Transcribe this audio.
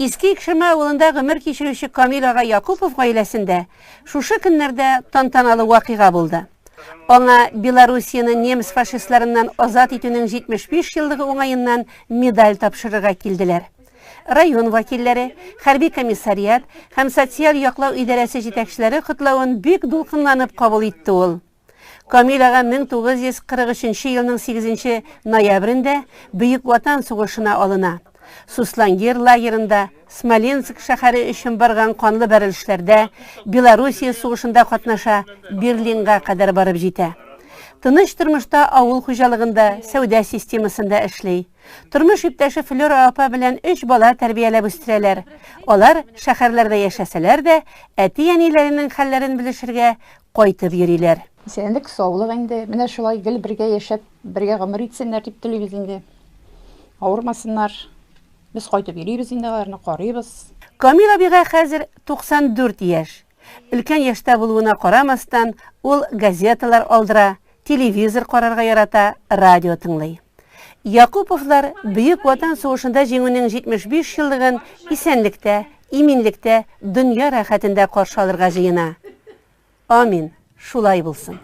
Иске Икшеме авылында гомер кичерүче Камил ага Якупов гаиләсендә шушы көннәрдә тантаналы вакыйга булды. Аңа Белоруссияны немец фашистларыннан азат итүнең 75 еллыгы уңаеннан медаль тапшырырга килделәр. Район вәкилләре, хәрби комиссариат һәм социаль яклау идарәсе җитәкчеләре котлавын бик дулкынланып кабул итте ул. Камил ага 1943 елның 8 ноябрендә Бөек Ватан сугышына алына. Суслангер лагерында, Смоленск шәһәре өчен барган канлы бәрелешләрдә, Белоруссия сугышында катнаша, Берлинга кадәр барып җитә. Тыныч тормышта авыл хуҗалыгында, сәүдә системасында эшли. Тормыш иптәше Флора апа белән 3 бала тәрбияләп үстерәләр. Алар шәһәрләрдә яшәсәләр дә, әти-әниләренең хәлләрен белешергә кайтып йөриләр. Исәнлек, саулык инде. Менә шулай гел бергә яшәп, бергә гомер итсеннәр дип телибез инде. Авырмасыннар. Без кайтып йөрибез инде, аларны карыйбыз. Камил абыйга хәзер 94 яшь. Өлкән яшьтә булуына карамастан, ул газеталар алдыра, телевизор карарга ярата, радио тыңлый. Якуповлар Бөек Ватан сугышында җиңүнең 75 еллыгын исәнлектә, иминлектә, дөнья рәхәтендә каршы алырга җыена. Амин. Шулай булсын.